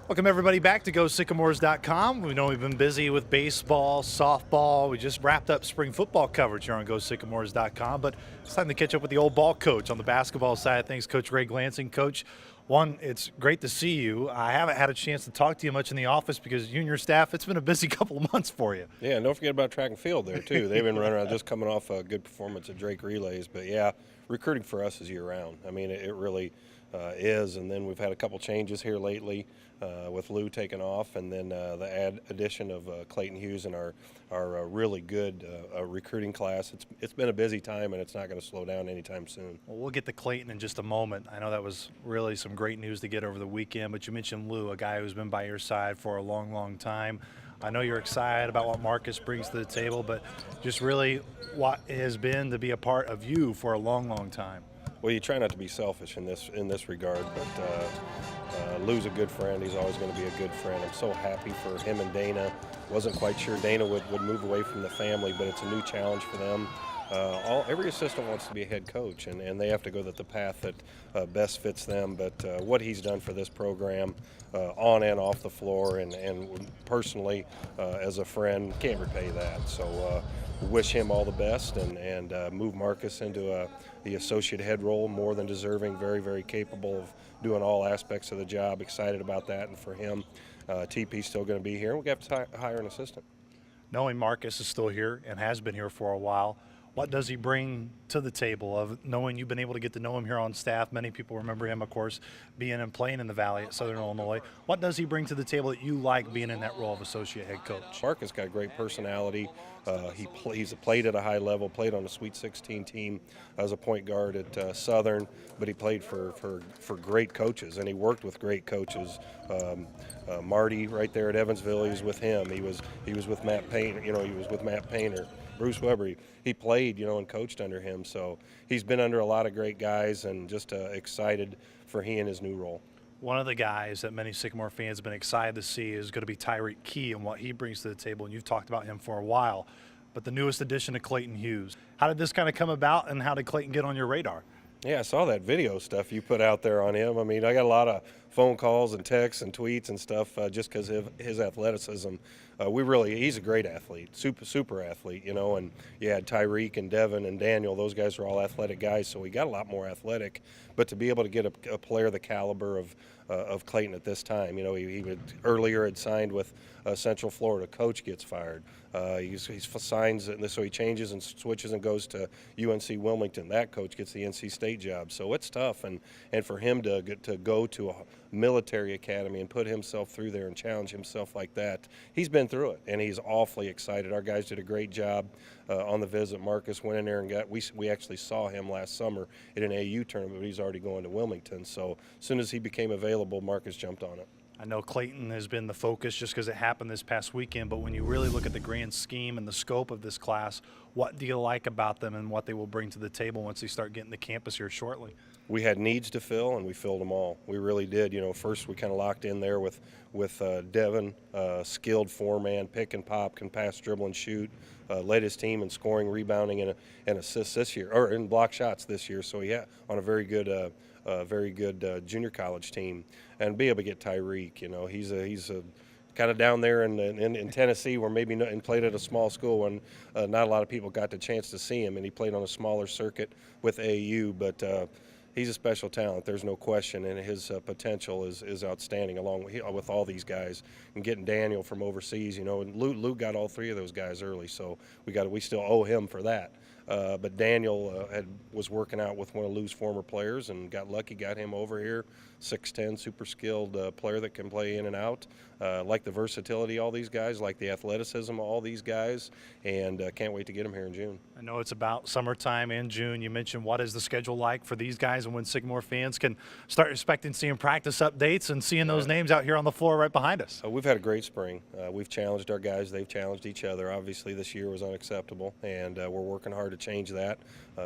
Welcome everybody back to GoSycamores.com. We know we've been busy with baseball, softball. We just wrapped up spring football coverage here on GoSycamores.com, but it's time to catch up with the old ball coach on the basketball side of things, Coach Greg Lansing. Coach, one, it's great to see you. I haven't had a chance to talk to you much in the office because you and your staff, it's been a busy couple of months for you. Yeah, and don't forget about track and field there, too. They've been running around just coming off a good performance at Drake Relays. But, yeah, recruiting for us is year-round. I mean, it really is. And then we've had a couple changes here lately with Lou taking off, and then the addition of Clayton Hughes in our really good recruiting class. It's been a busy time, and it's not going to slow down anytime soon. Well, we'll get to Clayton in just a moment. I know that was really some great news to get over the weekend, but you mentioned Lou, a guy who's been by your side for a long, long time. I know you're excited about what Marcus brings to the table, but just really what it has been to be a part of you for a long, long time. Well, you try not to be selfish in this regard, but Lou's a good friend. He's always going to be a good friend. I'm so happy for him and Dana. Wasn't quite sure Dana would move away from the family, but it's a new challenge for them. Every assistant wants to be a head coach, and they have to go the path that best fits them. But what he's done for this program, on and off the floor, and personally as a friend, can't repay that. So wish him all the best, and move Marcus into the associate head role, more than deserving, very, very capable of doing all aspects of the job. Excited about that, and for him, TP's still going to be here. We have to hire an assistant. Knowing Marcus is still here and has been here for a while, what does he bring to the table of knowing you've been able to get to know him here on staff? Many people remember him, of course, being and playing in the Valley at Southern Illinois. What does he bring to the table that you like being in that role of associate head coach? Marcus got a great personality. He's played at a high level, played on a Sweet 16 team as a point guard at Southern, but he played for great coaches, and he worked with great coaches. Marty right there at Evansville, he was with him. He was with Matt Painter. He was with Matt Painter. Bruce Weber, he played, and coached under him. So he's been under a lot of great guys, and just excited for he in his new role. One of the guys that many Sycamore fans have been excited to see is going to be Tyreek Key and what he brings to the table, and you've talked about him for a while. But the newest addition to Clayton Hughes, how did this kind of come about, and how did Clayton get on your radar? Yeah, I saw that video stuff you put out there on him. I mean, I got a lot of phone calls and texts and tweets and stuff just because of his athleticism. He's a great athlete, super athlete, and you had Tyreek and Devin and Daniel. Those guys are all athletic guys, so we got a lot more athletic. But to be able to get a player the caliber of Clayton at this time, he earlier had signed with Central Florida. Coach gets fired. He signs, so he changes and switches and goes to UNC Wilmington. That coach gets the NC State job. So it's tough, and for him to go to a military academy and put himself through there and challenge himself like that, he's been through it, and he's awfully excited. Our guys did a great job on the visit. Marcus went in there and we actually saw him last summer at an AU tournament, but he's already going to Wilmington. So as soon as he became available, Marcus jumped on it. I know Clayton has been the focus just because it happened this past weekend, but when you really look at the grand scheme and the scope of this class, what do you like about them and what they will bring to the table once they start getting to campus here shortly? We had needs to fill, and we filled them all. We really did. First we kind of locked in there with Devin, skilled four-man, pick and pop, can pass, dribble, and shoot. Led his team in scoring, rebounding, and assists this year, or in block shots this year. So on a very good junior college team, and be able to get Tyreek. He's kind of down there in Tennessee, where maybe and played at a small school when not a lot of people got the chance to see him, and he played on a smaller circuit with AU, but. He's a special talent, there's no question, and his potential is outstanding along with all these guys. And getting Daniel from overseas, and Lou got all three of those guys early, so we still owe him for that. But Daniel was working out with one of Lou's former players and got lucky, got him over here. 6'10", super skilled player that can play in and out. Like the versatility of all these guys, like the athleticism of all these guys, and can't wait to get him here in June. I know it's about summertime in June. You mentioned what is the schedule like for these guys and when Sycamore fans can start expecting seeing practice updates and seeing those names out here on the floor right behind us. We've had a great spring. We've challenged our guys. They've challenged each other. Obviously this year was unacceptable, and we're working hard to change that.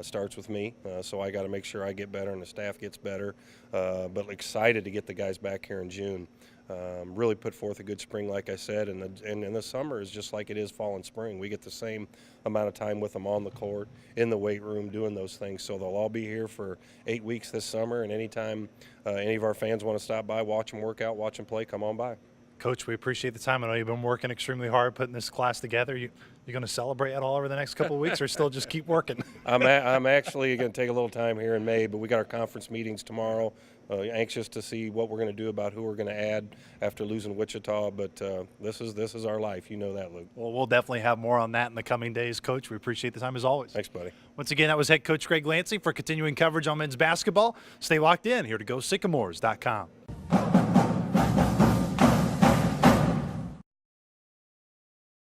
Starts with me, so I got to make sure I get better and the staff gets better. But excited to get the guys back here in June. really put forth a good spring, like I said, and the summer is just like it is fall and spring. We get the same amount of time with them on the court, in the weight room, doing those things. So they'll all be here for 8 weeks this summer, and anytime any of our fans want to stop by, watch them work out, watch them play, come on by. Coach, we appreciate the time. I know you've been working extremely hard putting this class together. You going to celebrate at all over the next couple of weeks, or still just keep working? I'm actually going to take a little time here in May, but we got our conference meetings tomorrow. Anxious to see what we're going to do about who we're going to add after losing Wichita. But this is our life. You know that, Luke. Well, we'll definitely have more on that in the coming days, Coach. We appreciate the time as always. Thanks, buddy. Once again, that was head coach Greg Lansing for continuing coverage on men's basketball. Stay locked in here to GoSycamores.com.